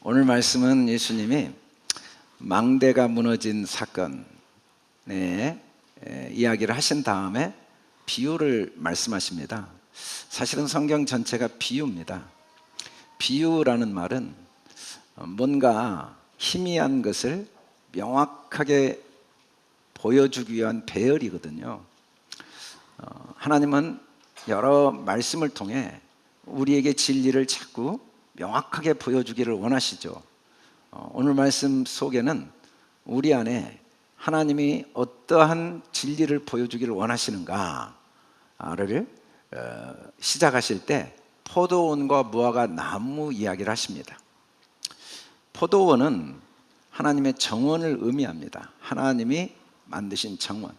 오늘 말씀은 예수님이 망대가 무너진 사건의 이야기를 하신 다음에 비유를 말씀하십니다. 사실은 성경 전체가 비유입니다. 비유라는 말은 뭔가 희미한 것을 명확하게 보여주기 위한 배열이거든요. 하나님은 여러 말씀을 통해 우리에게 진리를 자꾸 명확하게 보여주기를 원하시죠. 오늘 말씀 속에는 우리 안에 하나님이 어떠한 진리를 보여주기를 원하시는가를 시작하실 때 포도원과 무화과 나무 이야기를 하십니다. 포도원은 하나님의 정원을 의미합니다. 하나님이 만드신 정원.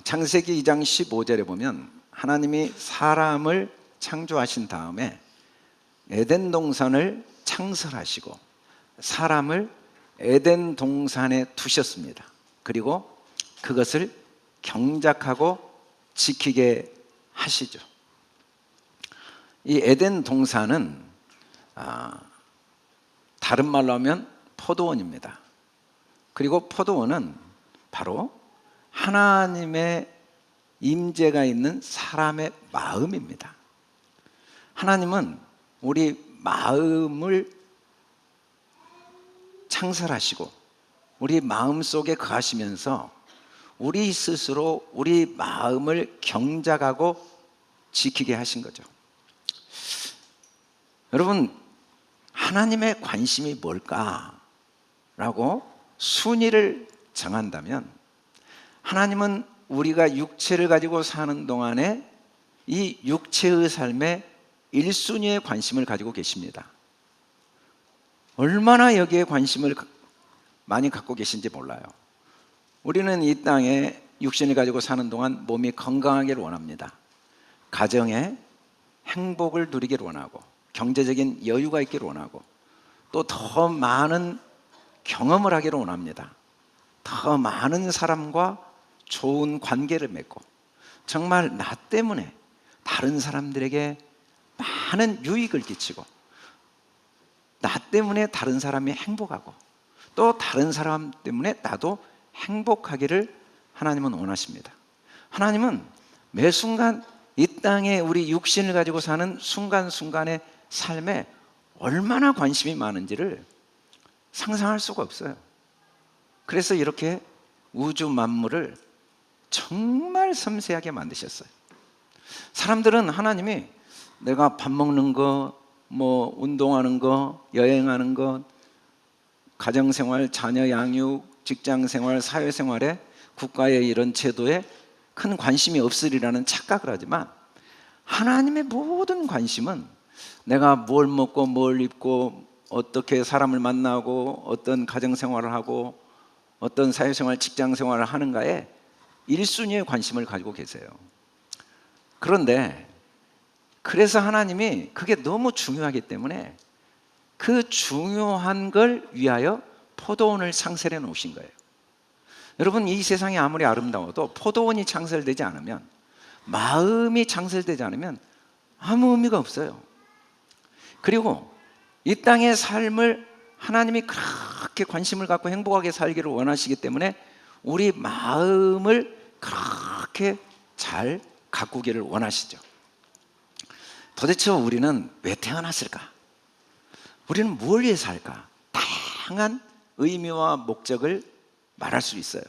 창세기 2장 15절에 보면 하나님이 사람을 창조하신 다음에 에덴 동산을 창설하시고 사람을 에덴 동산에 두셨습니다. 그리고 그것을 경작하고 지키게 하시죠. 이 에덴 동산은 다른 말로 하면 포도원입니다. 그리고 포도원은 바로 하나님의 임재가 있는 사람의 마음입니다. 하나님은 우리 마음을 창설하시고 우리 마음 속에 거하시면서 우리 스스로 우리 마음을 경작하고 지키게 하신 거죠. 여러분, 하나님의 관심이 뭘까라고 순위를 정한다면 하나님은 우리가 육체를 가지고 사는 동안에 이 육체의 삶에 1순위의 관심을 가지고 계십니다. 얼마나 여기에 관심을 많이 갖고 계신지 몰라요. 우리는 이 땅에 육신을 가지고 사는 동안 몸이 건강하기를 원합니다. 가정에 행복을 누리기를 원하고 경제적인 여유가 있기를 원하고 또 더 많은 경험을 하기를 원합니다. 더 많은 사람과 좋은 관계를 맺고 정말 나 때문에 다른 사람들에게 많은 유익을 끼치고 나 때문에 다른 사람이 행복하고 또 다른 사람 때문에 나도 행복하기를 하나님은 원하십니다. 하나님은 매 순간 이 땅에 우리 육신을 가지고 사는 순간순간의 삶에 얼마나 관심이 많은지를 상상할 수가 없어요. 그래서 이렇게 우주 만물을 정말 섬세하게 만드셨어요. 사람들은 하나님이 내가 밥 먹는 거, 운동하는 거, 여행하는 것, 가정생활, 자녀 양육, 직장생활, 사회생활에 국가의 이런 제도에 큰 관심이 없으리라는 착각을 하지만 하나님의 모든 관심은 내가 뭘 먹고 뭘 입고 어떻게 사람을 만나고 어떤 가정생활을 하고 어떤 사회생활, 직장생활을 하는가에 1순위의 관심을 가지고 계세요. 그런데 그래서 하나님이 그게 너무 중요하기 때문에 그 중요한 걸 위하여 포도원을 창설해 놓으신 거예요. 여러분, 이 세상이 아무리 아름다워도 포도원이 창설되지 않으면, 마음이 창설되지 않으면 아무 의미가 없어요. 그리고 이 땅의 삶을 하나님이 그렇게 관심을 갖고 행복하게 살기를 원하시기 때문에 우리 마음을 그렇게 잘 가꾸기를 원하시죠. 도대체 우리는 왜 태어났을까? 우리는 뭘 위해 살까? 다양한 의미와 목적을 말할 수 있어요.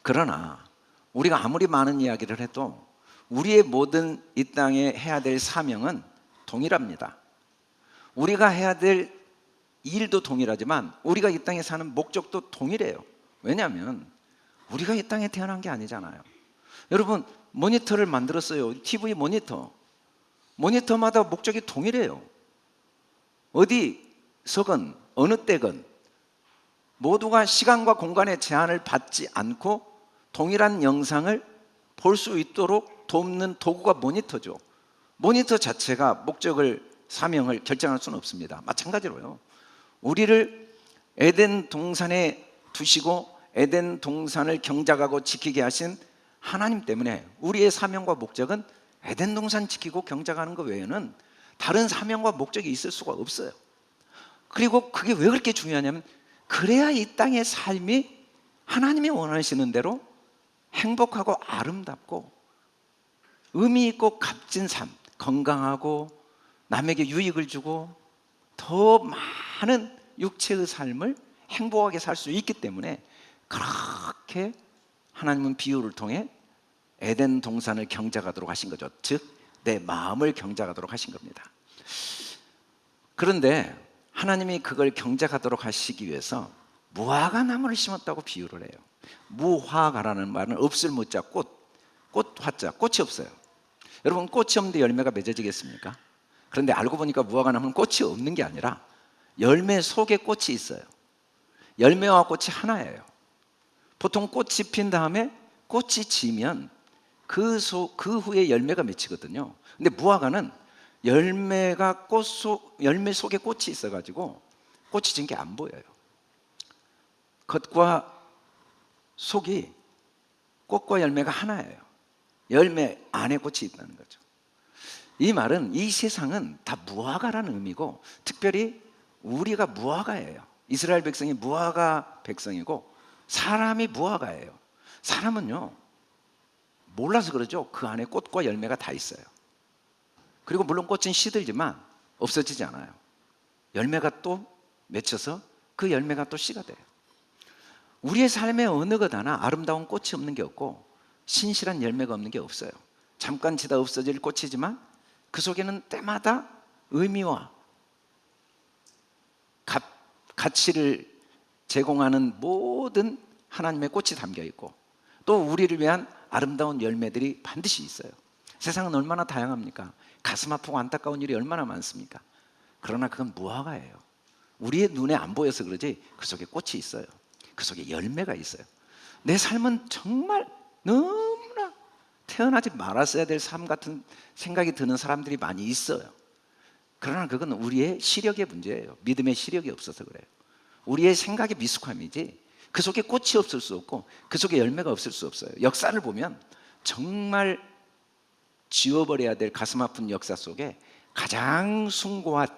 그러나 우리가 아무리 많은 이야기를 해도 우리의 모든 이 땅에 해야 될 사명은 동일합니다. 우리가 해야 될 일도 동일하지만 우리가 이 땅에 사는 목적도 동일해요. 왜냐하면 우리가 이 땅에 태어난 게 아니잖아요. 여러분, 모니터를 만들었어요. TV 모니터마다 목적이 동일해요. 어디서건 어느 때건 모두가 시간과 공간의 제한을 받지 않고 동일한 영상을 볼 수 있도록 돕는 도구가 모니터죠. 모니터 자체가 목적을, 사명을 결정할 수는 없습니다. 마찬가지로요, 우리를 에덴 동산에 두시고 에덴 동산을 경작하고 지키게 하신 하나님 때문에 우리의 사명과 목적은 에덴 동산 지키고 경작하는 것 외에는 다른 사명과 목적이 있을 수가 없어요. 그리고 그게 왜 그렇게 중요하냐면 그래야 이 땅의 삶이 하나님이 원하시는 대로 행복하고 아름답고 의미 있고 값진 삶, 건강하고 남에게 유익을 주고 더 많은 육체의 삶을 행복하게 살 수 있기 때문에 그렇게 하나님은 비유를 통해 에덴 동산을 경작하도록 하신 거죠. 즉 내 마음을 경작하도록 하신 겁니다. 그런데 하나님이 그걸 경작하도록 하시기 위해서 무화과 나무를 심었다고 비유를 해요. 무화과라는 말은 없을 무자 꽃, 꽃화자, 꽃이 없어요. 여러분 꽃이 없는데 열매가 맺어지겠습니까? 그런데 알고 보니까 무화과 나무는 꽃이 없는 게 아니라 열매 속에 꽃이 있어요. 열매와 꽃이 하나예요. 보통 꽃이 핀 다음에 꽃이 지면 그 후에 열매가 맺히거든요. 근데 무화과는 열매 속에 꽃이 있어가지고 꽃이 진 게 안 보여요. 겉과 속이 꽃과 열매가 하나예요. 열매 안에 꽃이 있다는 거죠. 이 말은 이 세상은 다 무화과라는 의미고 특별히 우리가 무화과예요. 이스라엘 백성이 무화과 백성이고 사람이 무화과예요. 사람은요 몰라서 그러죠. 그 안에 꽃과 열매가 다 있어요. 그리고 물론 꽃은 시들지만 없어지지 않아요. 열매가 또 맺혀서 그 열매가 또 씨가 돼요. 우리의 삶에 어느 것 하나 아름다운 꽃이 없는 게 없고 신실한 열매가 없는 게 없어요. 잠깐 지다 없어질 꽃이지만 그 속에는 때마다 의미와 가치를 제공하는 모든 하나님의 꽃이 담겨 있고 또 우리를 위한 아름다운 열매들이 반드시 있어요. 세상은 얼마나 다양합니까? 가슴 아프고 안타까운 일이 얼마나 많습니까? 그러나 그건 무화과예요. 우리의 눈에 안 보여서 그러지 그 속에 꽃이 있어요. 그 속에 열매가 있어요. 내 삶은 정말 너무나 태어나지 말았어야 될 삶 같은 생각이 드는 사람들이 많이 있어요. 그러나 그건 우리의 시력의 문제예요. 믿음의 시력이 없어서 그래요. 우리의 생각의 미숙함이지 그 속에 꽃이 없을 수 없고 그 속에 열매가 없을 수 없어요. 역사를 보면 정말 지워버려야 될 가슴 아픈 역사 속에 가장 숭고한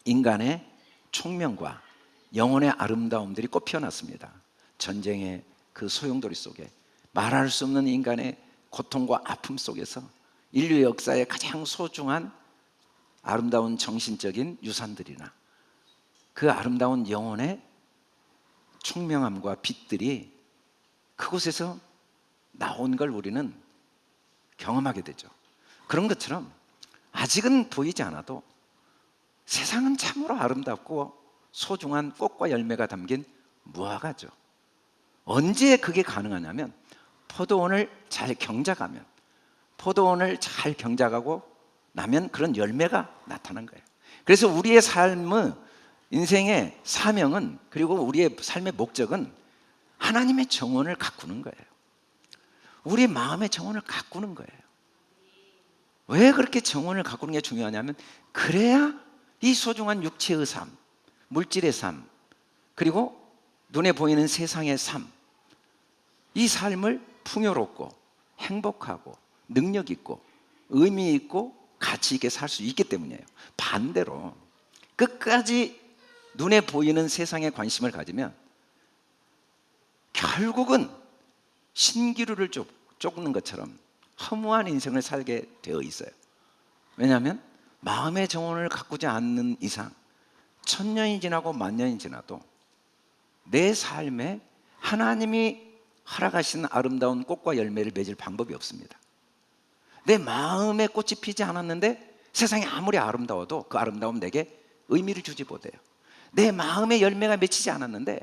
인간의 총명과 영혼의 아름다움들이 꽃 피어났습니다. 전쟁의 그 소용돌이 속에 말할 수 없는 인간의 고통과 아픔 속에서 인류 역사의 가장 소중한 아름다운 정신적인 유산들이나 그 아름다운 영혼의 총명함과 빛들이 그곳에서 나온 걸 우리는 경험하게 되죠. 그런 것처럼 아직은 보이지 않아도 세상은 참으로 아름답고 소중한 꽃과 열매가 담긴 무화과죠. 언제 그게 가능하냐면 포도원을 잘 경작하면, 포도원을 잘 경작하고 나면 그런 열매가 나타난 거예요. 그래서 우리의 삶의 인생의 사명은, 그리고 우리의 삶의 목적은 하나님의 정원을 가꾸는 거예요. 우리 마음의 정원을 가꾸는 거예요. 왜 그렇게 정원을 가꾸는 게 중요하냐면 그래야 이 소중한 육체의 삶, 물질의 삶, 그리고 눈에 보이는 세상의 삶, 이 삶을 풍요롭고 행복하고 능력 있고 의미 있고 가치 있게 살 수 있기 때문이에요. 반대로 끝까지 눈에 보이는 세상에 관심을 가지면 결국은 신기루를 쫓는 것처럼 허무한 인생을 살게 되어 있어요. 왜냐하면 마음의 정원을 가꾸지 않는 이상 1000년이 지나고 10,000년이 지나도 내 삶에 하나님이 허락하신 아름다운 꽃과 열매를 맺을 방법이 없습니다. 내 마음에 꽃이 피지 않았는데 세상이 아무리 아름다워도 그 아름다움 내게 의미를 주지 못해요. 내 마음에 열매가 맺히지 않았는데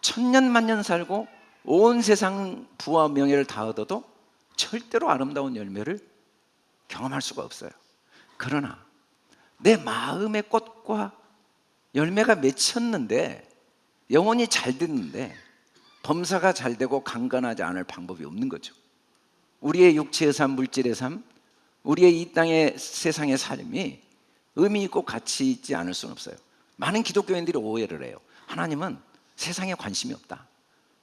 1000년 만년 살고 온 세상 부와 명예를 다 얻어도 절대로 아름다운 열매를 경험할 수가 없어요. 그러나 내 마음의 꽃과 열매가 맺혔는데, 영혼이 잘 됐는데 범사가 잘 되고 강건하지 않을 방법이 없는 거죠. 우리의 육체의 삶, 물질의 삶, 우리의 이 땅의 세상의 삶이 의미 있고 가치 있지 않을 수는 없어요. 많은 기독교인들이 오해를 해요. 하나님은 세상에 관심이 없다.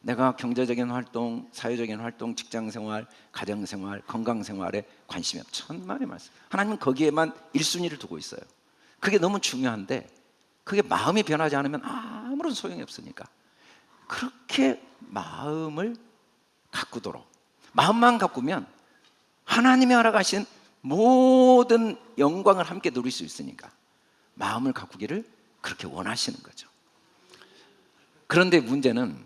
내가 경제적인 활동, 사회적인 활동, 직장생활, 가정생활, 건강생활에 관심이 없다. 천만의 말씀. 하나님은 거기에만 1순위를 두고 있어요. 그게 너무 중요한데 그게 마음이 변하지 않으면 아무런 소용이 없으니까 그렇게 마음을 가꾸도록, 마음만 가꾸면 하나님이 허락하신 모든 영광을 함께 누릴 수 있으니까 마음을 가꾸기를 그렇게 원하시는 거죠. 그런데 문제는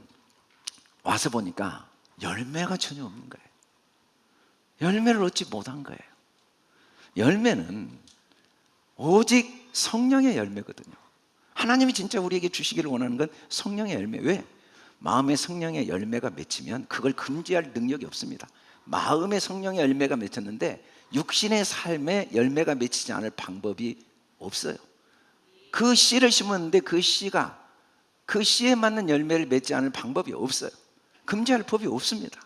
와서 보니까 열매가 전혀 없는 거예요. 열매를 얻지 못한 거예요. 열매는 오직 성령의 열매거든요. 하나님이 진짜 우리에게 주시기를 원하는 건 성령의 열매. 왜? 마음의 성령의 열매가 맺히면 그걸 금지할 능력이 없습니다. 마음의 성령의 열매가 맺혔는데 육신의 삶에 열매가 맺히지 않을 방법이 없어요. 그 씨를 심었는데 그 씨가 그 씨에 맞는 열매를 맺지 않을 방법이 없어요. 금지할 법이 없습니다.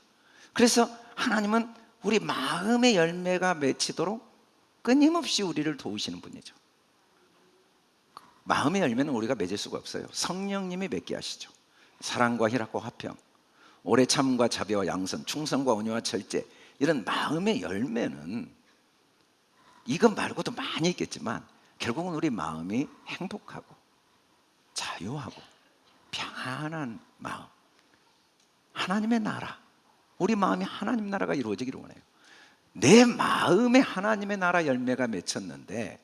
그래서 하나님은 우리 마음의 열매가 맺히도록 끊임없이 우리를 도우시는 분이죠. 마음의 열매는 우리가 맺을 수가 없어요. 성령님이 맺게 하시죠. 사랑과 희락과 화평, 오래 참음과 자비와 양선, 충성과 온유와 절제, 이런 마음의 열매는 이것 말고도 많이 있겠지만 결국은 우리 마음이 행복하고 자유하고 평안한 마음, 하나님의 나라, 우리 마음이 하나님 나라가 이루어지기를 원해요. 내 마음에 하나님의 나라 열매가 맺혔는데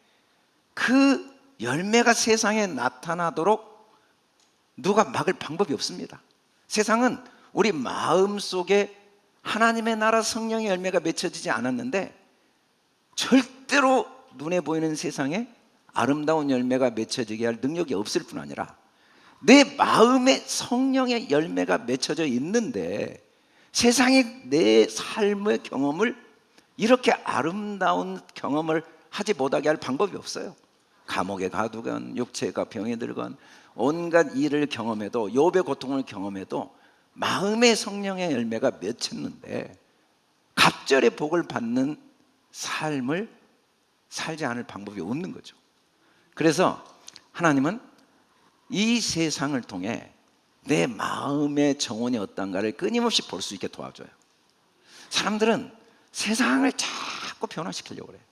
그 열매가 세상에 나타나도록 누가 막을 방법이 없습니다. 세상은 우리 마음 속에 하나님의 나라 성령의 열매가 맺혀지지 않았는데 절대로 눈에 보이는 세상에 아름다운 열매가 맺혀지게 할 능력이 없을 뿐 아니라 내 마음에 성령의 열매가 맺혀져 있는데 세상이 내 삶의 경험을 이렇게 아름다운 경험을 하지 못하게 할 방법이 없어요. 감옥에 가두건 육체가 병에 들건 온갖 일을 경험해도 욥의 고통을 경험해도 마음의 성령의 열매가 맺혔는데 갑절의 복을 받는 삶을 살지 않을 방법이 없는 거죠. 그래서 하나님은 이 세상을 통해 내 마음의 정원이 어떤가를 끊임없이 볼 수 있게 도와줘요. 사람들은 세상을 자꾸 변화시키려고 그래요.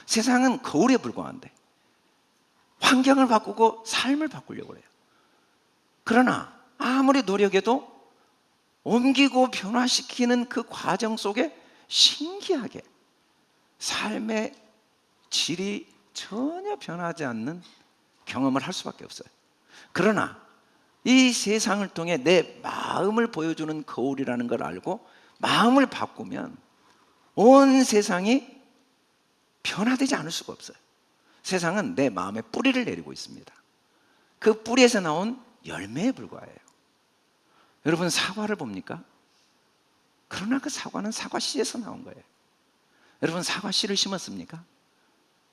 세상은 거울에 불과한데 환경을 바꾸고 삶을 바꾸려고 해요. 그러나 아무리 노력해도 옮기고 변화시키는 그 과정 속에 신기하게 삶의 질이 전혀 변하지 않는 경험을 할 수밖에 없어요. 그러나 이 세상을 통해 내 마음을 보여주는 거울이라는 걸 알고 마음을 바꾸면 온 세상이 변화되지 않을 수가 없어요. 세상은 내 마음에 뿌리를 내리고 있습니다. 그 뿌리에서 나온 열매에 불과해요. 여러분 사과를 봅니까? 그러나 그 사과는 사과 씨에서 나온 거예요. 여러분 사과 씨를 심었습니까?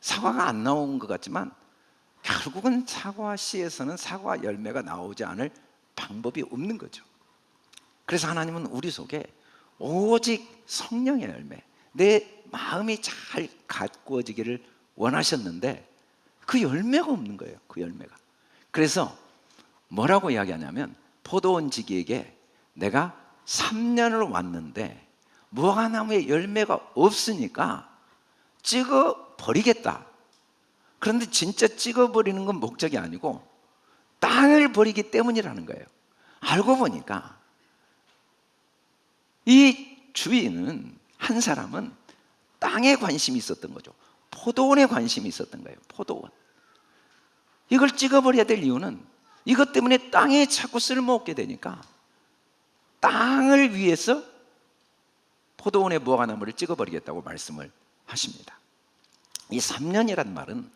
사과가 안 나온 것 같지만 결국은 사과 씨에서는 사과 열매가 나오지 않을 방법이 없는 거죠. 그래서 하나님은 우리 속에 오직 성령의 열매, 내 마음이 잘 가꾸어지기를 원하셨는데 그 열매가 없는 거예요. 그 열매가. 그래서 뭐라고 이야기하냐면 포도원지기에게 내가 3년을 왔는데 무화과나무에 열매가 없으니까 찍어 버리겠다. 그런데 진짜 찍어 버리는 건 목적이 아니고 땅을 버리기 때문이라는 거예요. 알고 보니까 이 주인은 한 사람은 땅에 관심이 있었던 거죠. 포도원에 관심이 있었던 거예요. 포도원. 이걸 찍어버려야 될 이유는 이것 때문에 땅에 자꾸 쓸모없게 되니까 땅을 위해서 포도원의 무화과나무를 찍어버리겠다고 말씀을 하십니다. 이 3년이란 말은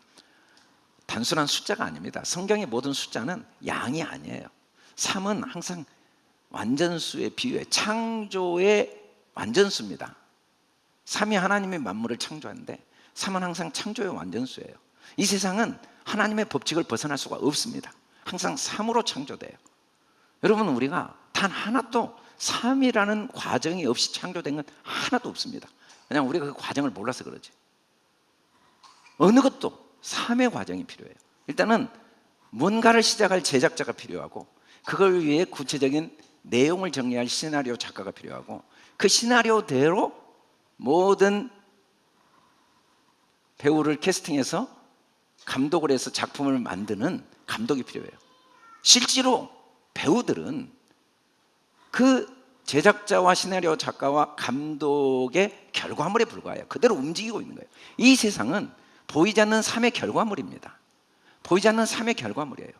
단순한 숫자가 아닙니다. 성경의 모든 숫자는 양이 아니에요. 3은 항상 완전수에 비유해 창조의 완전수입니다. 3이 하나님의 만물을 창조하는데 3은 항상 창조의 완전수예요. 이 세상은 하나님의 법칙을 벗어날 수가 없습니다. 항상 3으로 창조돼요. 여러분 우리가 단 하나도 3이라는 과정이 없이 창조된 건 하나도 없습니다. 왜냐하면 우리가 그 과정을 몰라서 그러지. 어느 것도 3의 과정이 필요해요. 일단은 뭔가를 시작할 제작자가 필요하고 그걸 위해 구체적인 내용을 정리할 시나리오 작가가 필요하고 그 시나리오대로 모든 배우를 캐스팅해서 감독을 해서 작품을 만드는 감독이 필요해요. 실제로 배우들은 그 제작자와 시나리오 작가와 감독의 결과물에 불과해요. 그대로 움직이고 있는 거예요. 이 세상은 보이지 않는 삶의 결과물입니다. 보이지 않는 삶의 결과물이에요.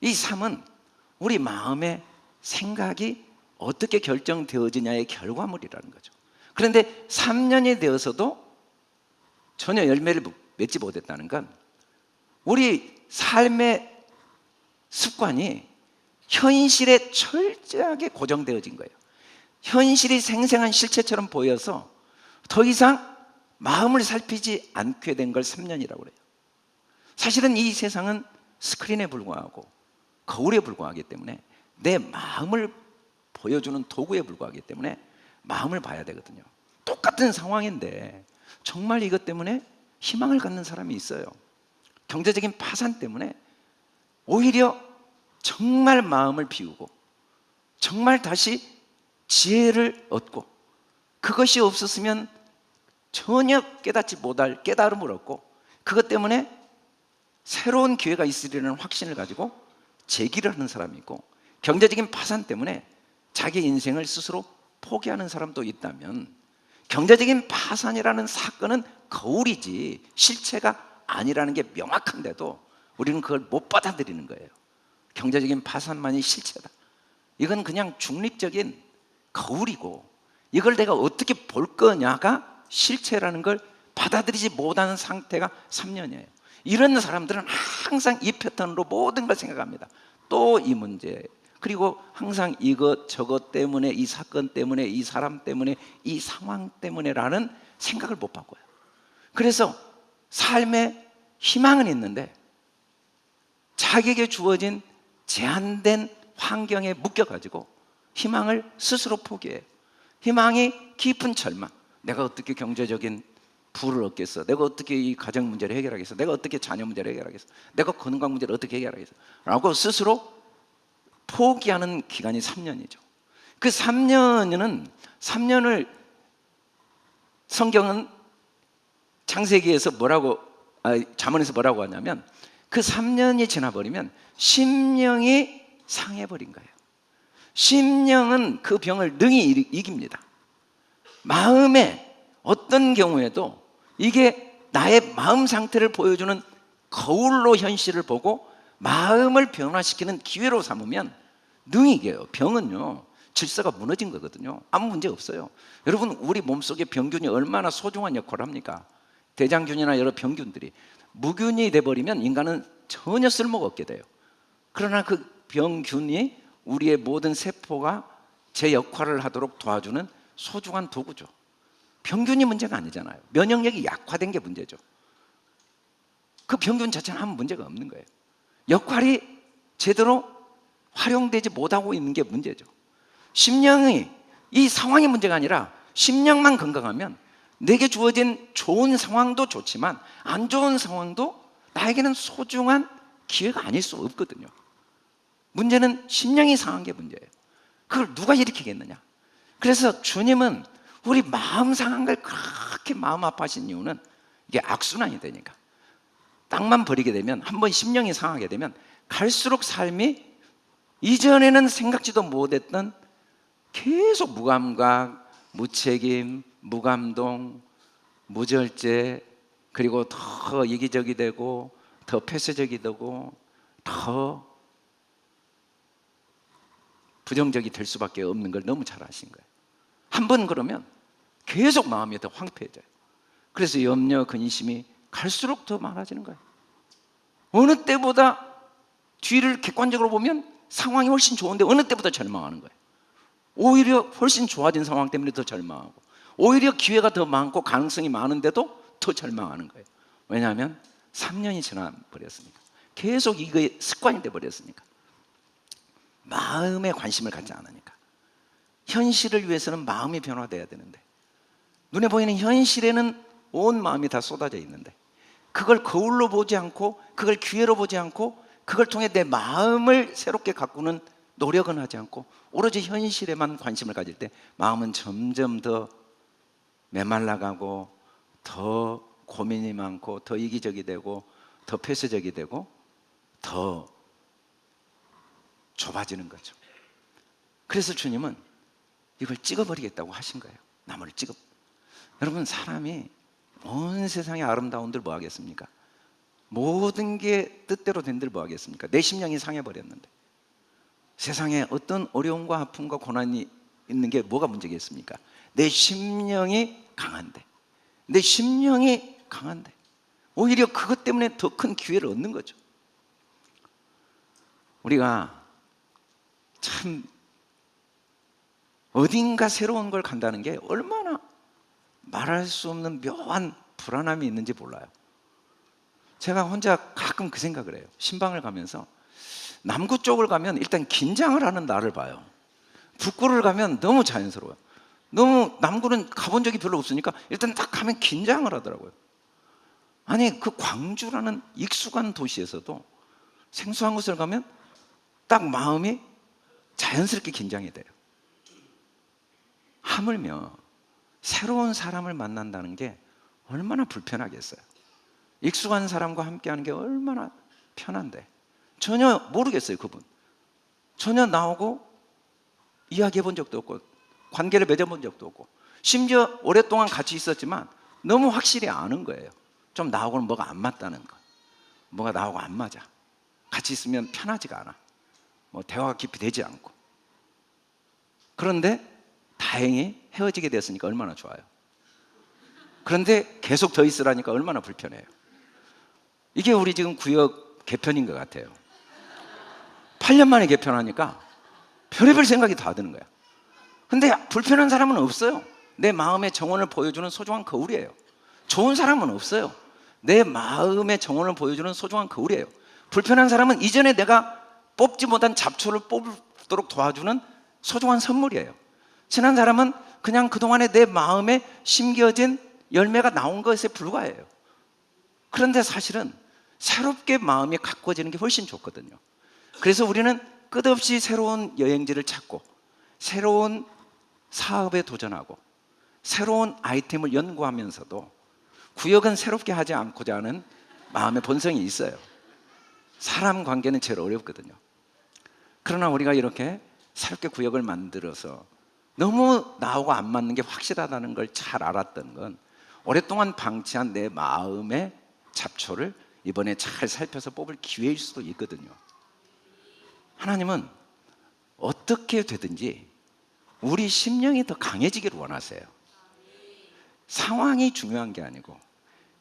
이 삶은 우리 마음의 생각이 어떻게 결정되어지냐의 결과물이라는 거죠. 그런데 3년이 되어서도 전혀 열매를 맺지 못했다는 건 우리 삶의 습관이 현실에 철저하게 고정되어진 거예요. 현실이 생생한 실체처럼 보여서 더 이상 마음을 살피지 않게 된 걸 3년이라고 그래요. 사실은 이 세상은 스크린에 불과하고 거울에 불과하기 때문에 내 마음을 보여주는 도구에 불과하기 때문에 마음을 봐야 되거든요. 똑같은 상황인데 정말 이것 때문에 희망을 갖는 사람이 있어요. 경제적인 파산 때문에 오히려 정말 마음을 비우고 정말 다시 지혜를 얻고 그것이 없었으면 전혀 깨닫지 못할 깨달음을 얻고 그것 때문에 새로운 기회가 있으리라는 확신을 가지고 재기를 하는 사람이 있고 경제적인 파산 때문에 자기 인생을 스스로 포기하는 사람도 있다면 경제적인 파산이라는 사건은 거울이지 실체가 아니라는 게 명확한데도 우리는 그걸 못 받아들이는 거예요. 경제적인 파산만이 실체다. 이건 그냥 중립적인 거울이고 이걸 내가 어떻게 볼 거냐가 실체라는 걸 받아들이지 못하는 상태가 3년이에요. 이런 사람들은 항상 이 패턴으로 모든 걸 생각합니다. 또 이 문제, 그리고 항상 이것 저것 때문에, 이 사건 때문에, 이 사람 때문에, 이 상황 때문에라는 생각을 못 바꿔요. 그래서 삶에 희망은 있는데 자기에게 주어진 제한된 환경에 묶여가지고 희망을 스스로 포기해요. 희망이 깊은 절망. 내가 어떻게 경제적인 부를 얻겠어? 내가 어떻게 이 가정 문제를 해결하겠어? 내가 어떻게 자녀 문제를 해결하겠어? 내가 건강 문제를 어떻게 해결하겠어? 라고 스스로 포기하는 기간이 3년이죠. 그 3년을 성경은 창세기에서 잠언에서 뭐라고 하냐면 그 3년이 지나버리면 심령이 상해버린 거예요. 심령은 그 병을 능히 이깁니다. 마음에 어떤 경우에도 이게 나의 마음 상태를 보여주는 거울로 현실을 보고 마음을 변화시키는 기회로 삼으면 능히 이겨요. 병은요 질서가 무너진 거거든요. 아무 문제 없어요. 여러분 우리 몸속에 병균이 얼마나 소중한 역할을 합니까? 대장균이나 여러 병균들이 무균이 돼버리면 인간은 전혀 쓸모가 없게 돼요. 그러나 그 병균이 우리의 모든 세포가 제 역할을 하도록 도와주는 소중한 도구죠. 병균이 문제가 아니잖아요. 면역력이 약화된 게 문제죠. 그 병균 자체는 아무 문제가 없는 거예요. 역할이 제대로 활용되지 못하고 있는 게 문제죠. 심령이 이 상황이 문제가 아니라 심령만 건강하면 내게 주어진 좋은 상황도 좋지만 안 좋은 상황도 나에게는 소중한 기회가 아닐 수 없거든요. 문제는 심령이 상한 게 문제예요. 그걸 누가 일으키겠느냐? 그래서 주님은 우리 마음 상한 걸 그렇게 마음 아파하신 이유는 이게 악순환이 되니까. 땅만 버리게 되면 한번 심령이 상하게 되면 갈수록 삶이 이전에는 생각지도 못했던 계속 무감각, 무책임, 무감동, 무절제, 그리고 더 이기적이 되고 더 폐쇄적이 되고 더 부정적이 될 수밖에 없는 걸 너무 잘 아신 거예요. 한번 그러면 계속 마음이 더 황폐해져요. 그래서 염려, 근심이 갈수록 더 많아지는 거예요. 어느 때보다 뒤를 객관적으로 보면 상황이 훨씬 좋은데 어느 때보다 절망하는 거예요. 오히려 훨씬 좋아진 상황 때문에 더 절망하고 오히려 기회가 더 많고 가능성이 많은데도 더 절망하는 거예요. 왜냐하면 3년이 지나버렸으니까. 계속 이게 습관이 돼버렸으니까. 마음에 관심을 갖지 않으니까. 현실을 위해서는 마음이 변화돼야 되는데 눈에 보이는 현실에는 온 마음이 다 쏟아져 있는데 그걸 거울로 보지 않고 그걸 기회로 보지 않고 그걸 통해 내 마음을 새롭게 가꾸는 노력은 하지 않고 오로지 현실에만 관심을 가질 때 마음은 점점 더 메말라가고 더 고민이 많고 더 이기적이 되고 더 폐쇄적이 되고 더 좁아지는 거죠. 그래서 주님은 이걸 찍어버리겠다고 하신 거예요. 나무를 찍어. 여러분, 사람이 온 세상의 아름다운들 뭐 하겠습니까? 모든 게 뜻대로 된들 뭐 하겠습니까? 내 심령이 상해버렸는데, 세상에 어떤 어려움과 아픔과 고난이 있는 게 뭐가 문제겠습니까? 내 심령이 강한데, 내 심령이 강한데 오히려 그것 때문에 더 큰 기회를 얻는 거죠. 우리가 참 어딘가 새로운 걸 간다는 게 얼마나 말할 수 없는 묘한 불안함이 있는지 몰라요. 제가 혼자 가끔 그 생각을 해요. 신방을 가면서 남구 쪽을 가면 일단 긴장을 하는 나를 봐요. 북구를 가면 너무 자연스러워요. 너무 남구는 가본 적이 별로 없으니까 일단 딱 가면 긴장을 하더라고요. 아니, 그 광주라는 익숙한 도시에서도 생소한 곳을 가면 딱 마음이 자연스럽게 긴장이 돼요. 하물며 새로운 사람을 만난다는 게 얼마나 불편하겠어요. 익숙한 사람과 함께하는 게 얼마나 편한데, 전혀 모르겠어요. 그분 전혀 나오고 이야기해 본 적도 없고 관계를 맺어본 적도 없고, 심지어 오랫동안 같이 있었지만 너무 확실히 아는 거예요. 좀 나하고는 뭐가 안 맞다는 거, 뭐가 나하고 안 맞아, 같이 있으면 편하지가 않아, 뭐 대화가 깊이 되지 않고. 그런데 다행히 헤어지게 됐으니까 얼마나 좋아요. 그런데 계속 더 있으라니까 얼마나 불편해요. 이게 우리 지금 구역 개편인 것 같아요. 8년 만에 개편하니까 별의별 생각이 다 드는 거야. 근데 불편한 사람은 없어요. 내 마음의 정원을 보여주는 소중한 거울이에요. 좋은 사람은 없어요. 내 마음의 정원을 보여주는 소중한 거울이에요. 불편한 사람은 이전에 내가 뽑지 못한 잡초를 뽑도록 도와주는 소중한 선물이에요. 친한 사람은 그냥 그동안에 내 마음에 심겨진 열매가 나온 것에 불과해요. 그런데 사실은 새롭게 마음이 가꿔지는 게 훨씬 좋거든요. 그래서 우리는 끝없이 새로운 여행지를 찾고, 새로운 사업에 도전하고, 새로운 아이템을 연구하면서도 구역은 새롭게 하지 않고자 하는 마음의 본성이 있어요. 사람 관계는 제일 어렵거든요. 그러나 우리가 이렇게 새롭게 구역을 만들어서 너무 나하고 안 맞는 게 확실하다는 걸 잘 알았던 건, 오랫동안 방치한 내 마음의 잡초를 이번에 잘 살펴서 뽑을 기회일 수도 있거든요. 하나님은 어떻게 되든지 우리 심령이 더 강해지기를 원하세요. 상황이 중요한 게 아니고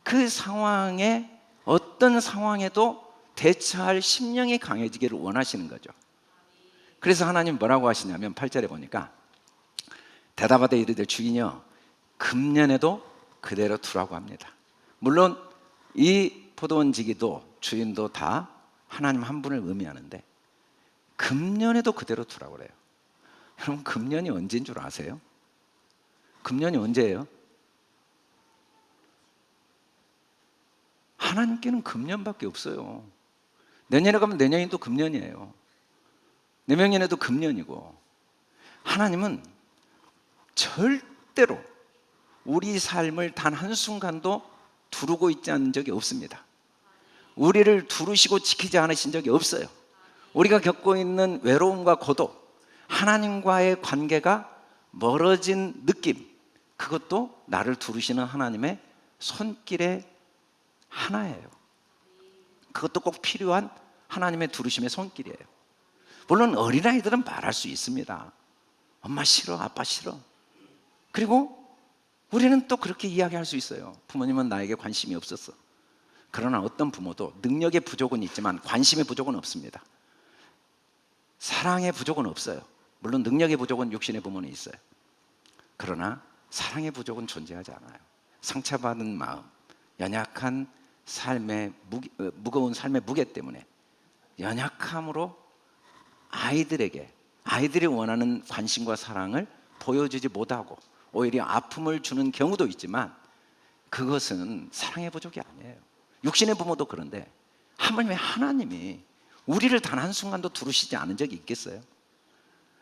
그 상황에, 어떤 상황에도 대처할 심령이 강해지기를 원하시는 거죠. 그래서 하나님 뭐라고 하시냐면 8절에 보니까 대답하되 이르되 주인이여 금년에도 그대로 두라고 합니다. 물론 이 포도원지기도 주인도 다 하나님 한 분을 의미하는데 금년에도 그대로 두라고 그래요. 여러분, 금년이 언제인 줄 아세요? 금년이 언제예요? 하나님께는 금년밖에 없어요. 내년에 가면 내년이 또 금년이에요. 내명년에도 금년이고. 하나님은 절대로 우리 삶을 단 한순간도 두르고 있지 않은 적이 없습니다. 우리를 두르시고 지키지 않으신 적이 없어요. 우리가 겪고 있는 외로움과 고독, 하나님과의 관계가 멀어진 느낌, 그것도 나를 두르시는 하나님의 손길의 하나예요. 그것도 꼭 필요한 하나님의 두르심의 손길이에요. 물론 어린아이들은 말할 수 있습니다. 엄마 싫어, 아빠 싫어. 그리고 우리는 또 그렇게 이야기할 수 있어요. 부모님은 나에게 관심이 없었어. 그러나 어떤 부모도 능력의 부족은 있지만 관심의 부족은 없습니다. 사랑의 부족은 없어요. 물론 능력의 부족은 육신의 부모는 있어요. 그러나 사랑의 부족은 존재하지 않아요. 상처받은 마음, 연약한 삶의 무거운 삶의 무게 때문에 연약함으로 아이들이 원하는 관심과 사랑을 보여주지 못하고 오히려 아픔을 주는 경우도 있지만, 그것은 사랑의 부족이 아니에요. 육신의 부모도 그런데 하물며 하나님이 우리를 단 한순간도 두르시지 않은 적이 있겠어요?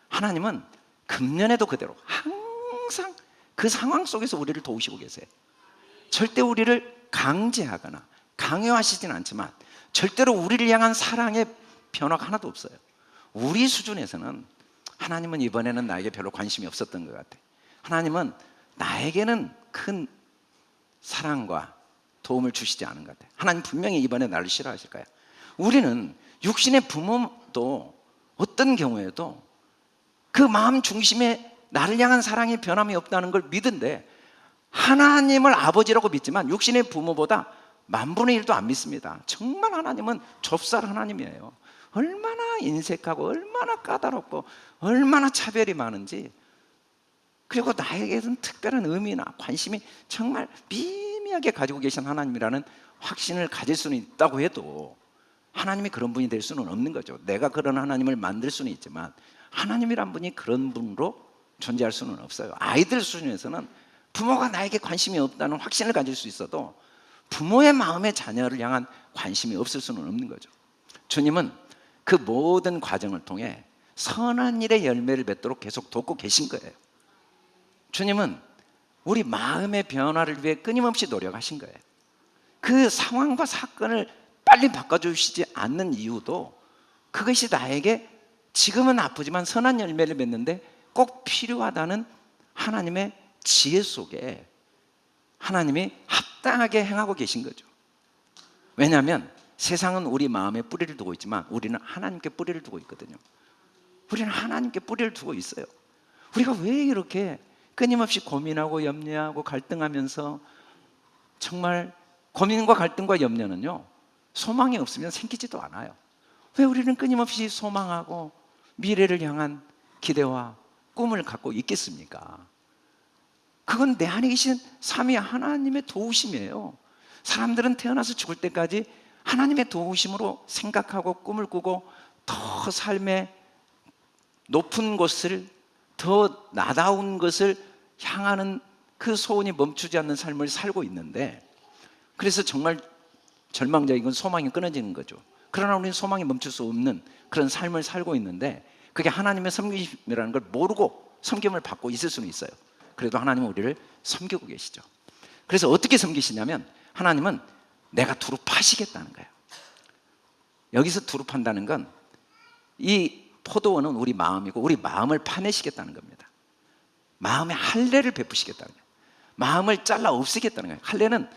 하나님은 금년에도 그대로 항상 그 상황 속에서 우리를 도우시고 계세요. 절대 우리를 강제하거나 강요하시진 않지만 절대로 우리를 향한 사랑의 변화가 하나도 없어요. 우리 수준에서는 하나님은 이번에는 나에게 별로 관심이 없었던 것 같아. 하나님은 나에게는 큰 사랑과 도움을 주시지 않은 것 같아. 하나님 분명히 이번에 나를 싫어하실 거야. 우리는 육신의 부모도 어떤 경우에도 그 마음 중심에 나를 향한 사랑의 변함이 없다는 걸 믿은데, 하나님을 아버지라고 믿지만 육신의 부모보다 10,000분의 1도 안 믿습니다. 정말 하나님은 좁쌀 하나님이에요. 얼마나 인색하고 얼마나 까다롭고 얼마나 차별이 많은지, 그리고 나에게는 특별한 의미나 관심이 정말 미미하게 가지고 계신 하나님이라는 확신을 가질 수는 있다고 해도 하나님이 그런 분이 될 수는 없는 거죠. 내가 그런 하나님을 만들 수는 있지만 하나님이란 분이 그런 분으로 존재할 수는 없어요. 아이들 수준에서는 부모가 나에게 관심이 없다는 확신을 가질 수 있어도 부모의 마음에 자녀를 향한 관심이 없을 수는 없는 거죠. 주님은 그 모든 과정을 통해 선한 일의 열매를 맺도록 계속 돕고 계신 거예요. 주님은 우리 마음의 변화를 위해 끊임없이 노력하신 거예요. 그 상황과 사건을 빨리 바꿔주시지 않는 이유도 그것이 나에게 지금은 아프지만 선한 열매를 맺는데 꼭 필요하다는 하나님의 지혜 속에 하나님이 합당하게 행하고 계신 거죠. 왜냐하면 세상은 우리 마음에 뿌리를 두고 있지만 우리는 하나님께 뿌리를 두고 있거든요. 우리는 하나님께 뿌리를 두고 있어요. 우리가 왜 이렇게 끊임없이 고민하고 염려하고 갈등하면서, 정말 고민과 갈등과 염려는요, 소망이 없으면 생기지도 않아요. 왜 우리는 끊임없이 소망하고 미래를 향한 기대와 꿈을 갖고 있겠습니까? 그건 내 안에 계신 삼위 하나님의 도우심이에요. 사람들은 태어나서 죽을 때까지 하나님의 도우심으로 생각하고 꿈을 꾸고 더 삶의 높은 곳을, 더 나다운 것을 향하는 그 소원이 멈추지 않는 삶을 살고 있는데, 그래서 정말 절망적이고 소망이 끊어지는 거죠. 그러나 우리는 소망이 멈출 수 없는 그런 삶을 살고 있는데, 그게 하나님의 섬김이라는 걸 모르고 섬김을 받고 있을 수는 있어요. 그래도 하나님은 우리를 섬기고 계시죠. 그래서 어떻게 섬기시냐면, 하나님은 내가 두루파시겠다는 거예요. 여기서 두루판다는 건 이 포도원은 우리 마음이고 우리 마음을 파내시겠다는 겁니다. 마음에 할례를 베푸시겠다는 거예요. 마음을 잘라 없애겠다는 거예요. 할례는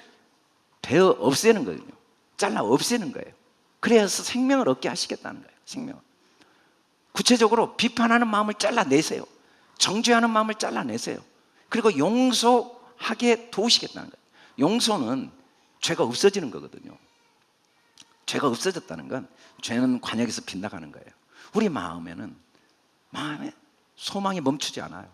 베어 없애는 거거든요. 잘라 없애는 거예요. 그래서 생명을 얻게 하시겠다는 거예요. 생명을. 구체적으로 비판하는 마음을 잘라내세요. 정죄하는 마음을 잘라내세요. 그리고 용서하게 도우시겠다는 거예요. 용서는 죄가 없어지는 거거든요. 죄가 없어졌다는 건 죄는 관역에서 빗나가는 거예요. 우리 마음에 소망이 멈추지 않아요.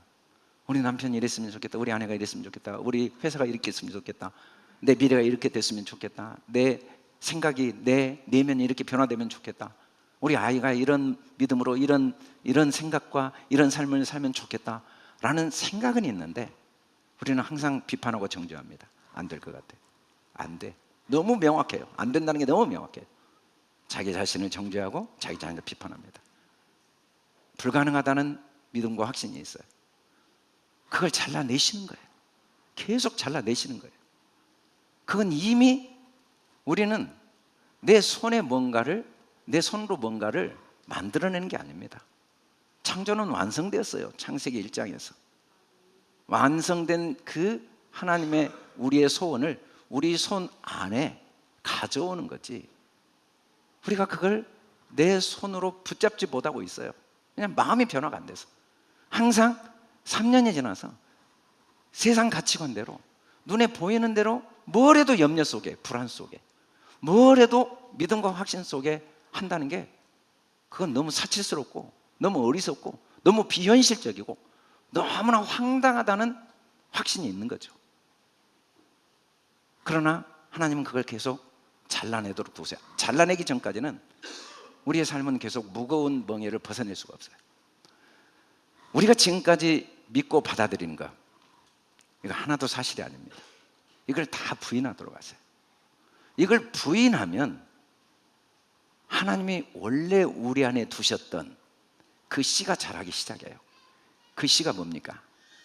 우리 남편이 이랬으면 좋겠다, 우리 아내가 이랬으면 좋겠다, 우리 회사가 이렇게 했으면 좋겠다, 내 미래가 이렇게 됐으면 좋겠다, 내 생각이, 내 내면이 이렇게 변화되면 좋겠다, 우리 아이가 이런 믿음으로 이런 생각과 이런 삶을 살면 좋겠다 라는 생각은 있는데, 우리는 항상 비판하고 정죄합니다. 안 될 것 같아. 안 돼. 너무 명확해요. 안 된다는 게 너무 명확해요. 자기 자신을 정죄하고 자기 자신을 비판합니다. 불가능하다는 믿음과 확신이 있어요. 그걸 잘라내시는 거예요. 계속 잘라내시는 거예요. 그건 이미 우리는 내 손으로 뭔가를 만들어내는 게 아닙니다. 창조는 완성되었어요. 창세기 1장에서 완성된 그 하나님의 우리의 소원을 우리 손 안에 가져오는 거지, 우리가 그걸 내 손으로 붙잡지 못하고 있어요. 그냥 마음이 변화가 안 돼서 항상 3년이 지나서 세상 가치관대로 눈에 보이는 대로 뭘 해도 염려 속에, 불안 속에, 뭘 해도 믿음과 확신 속에 한다는 게, 그건 너무 사치스럽고 너무 어리석고 너무 비현실적이고 너무나 황당하다는 확신이 있는 거죠. 그러나 하나님은 그걸 계속 잘라내도록 두세요. 잘라내기 전까지는 우리의 삶은 계속 무거운 멍에를 벗어낼 수가 없어요. 우리가 지금까지 믿고 받아들이는 거, 이거 하나도 사실이 아닙니다. 이걸 다 부인하도록 하세요. 이걸 부인하면 하나님이 원래 우리 안에 두셨던 그 씨가 자라기 시작해요. 그 씨가 뭡니까?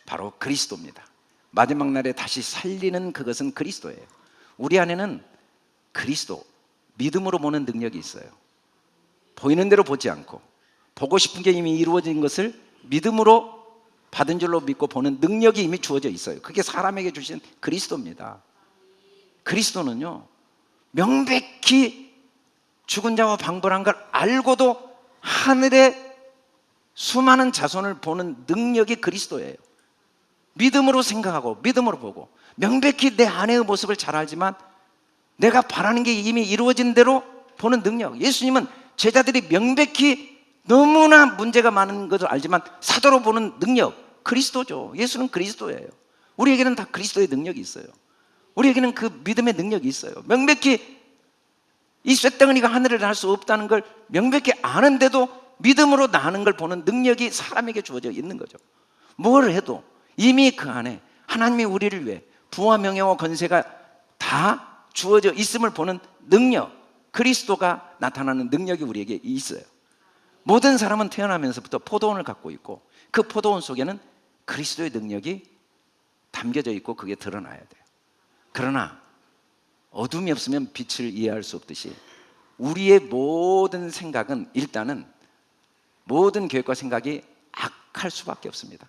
바로 그리스도입니다. 마지막 날에 다시 살리는 그것은 그리스도예요. 우리 안에는 그리스도, 믿음으로 보는 능력이 있어요. 보이는 대로 보지 않고 보고 싶은 게 이미 이루어진 것을 믿음으로 받은 줄로 믿고 보는 능력이 이미 주어져 있어요. 그게 사람에게 주신 그리스도입니다. 그리스도는요, 명백히 죽은 자와 방불한 걸 알고도 하늘의 수많은 자손을 보는 능력이 그리스도예요. 믿음으로 생각하고 믿음으로 보고 명백히 내 아내의 모습을 잘 알지만 내가 바라는 게 이미 이루어진 대로 보는 능력. 예수님은 제자들이 명백히 너무나 문제가 많은 것을 알지만 사도로 보는 능력, 그리스도죠. 예수는 그리스도예요. 우리에게는 다 그리스도의 능력이 있어요. 우리에게는 그 믿음의 능력이 있어요. 명백히 이 쇳덩어리가 하늘을 날 수 없다는 걸 명백히 아는데도 믿음으로 나는 걸 보는 능력이 사람에게 주어져 있는 거죠. 뭘 해도 이미 그 안에 하나님이 우리를 위해 부와 명예와 권세가 다 주어져 있음을 보는 능력, 그리스도가 나타나는 능력이 우리에게 있어요. 모든 사람은 태어나면서부터 포도원을 갖고 있고 그 포도원 속에는 그리스도의 능력이 담겨져 있고 그게 드러나야 돼요. 그러나 어둠이 없으면 빛을 이해할 수 없듯이 우리의 모든 생각은 일단은 모든 계획과 생각이 악할 수밖에 없습니다.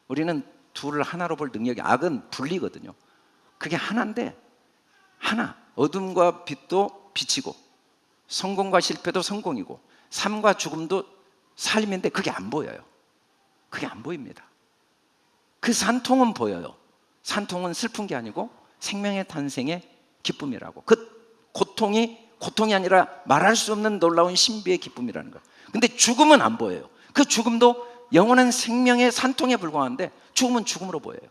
우리는 둘을 하나로 볼 능력이, 악은 분리거든요. 그게 하나인데 하나, 어둠과 빛도 빛이고 성공과 실패도 성공이고 삶과 죽음도 삶인데 그게 안 보여요. 그게 안 보입니다. 그 산통은 보여요. 산통은 슬픈 게 아니고 생명의 탄생의 기쁨이라고. 그 고통이 아니라 말할 수 없는 놀라운 신비의 기쁨이라는 거예요. 근데 죽음은 안 보여요. 그 죽음도 영원한 생명의 산통에 불과한데 죽음은 죽음으로 보여요.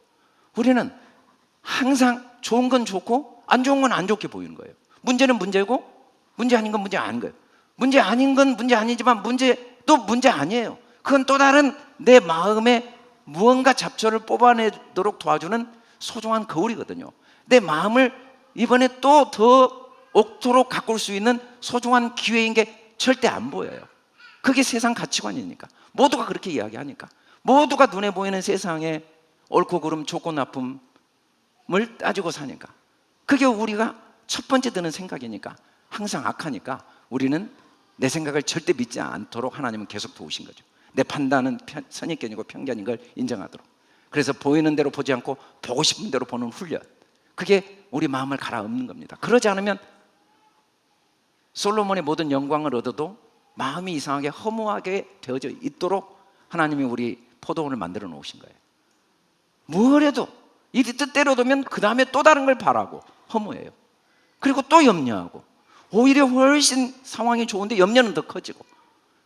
우리는 항상 좋은 건 좋고 안 좋은 건 안 좋게 보이는 거예요. 문제는 문제고 문제 아닌 건 문제 아닌 거예요. 문제 아닌 건 문제 아니지만 문제도 문제 아니에요. 그건 또 다른 내 마음에 무언가 잡초를 뽑아내도록 도와주는 소중한 거울이거든요. 내 마음을 이번에 또 더 옥토로 가꿀 수 있는 소중한 기회인 게 절대 안 보여요. 그게 세상 가치관이니까. 모두가 그렇게 이야기하니까. 모두가 눈에 보이는 세상에 옳고 그름 좋고 나쁨을 따지고 사니까. 그게 우리가 첫 번째 드는 생각이니까 항상 악하니까 우리는 내 생각을 절대 믿지 않도록 하나님은 계속 도우신 거죠. 내 판단은 선입견이고 편견인 걸 인정하도록. 그래서 보이는 대로 보지 않고 보고 싶은 대로 보는 훈련, 그게 우리 마음을 갈아엎는 겁니다. 그러지 않으면 솔로몬의 모든 영광을 얻어도 마음이 이상하게 허무하게 되어져 있도록 하나님이 우리 포도원을 만들어 놓으신 거예요. 뭘 해도 이 뜻대로 되면 그 다음에 또 다른 걸 바라고 허무해요. 그리고 또 염려하고 오히려 훨씬 상황이 좋은데 염려는 더 커지고.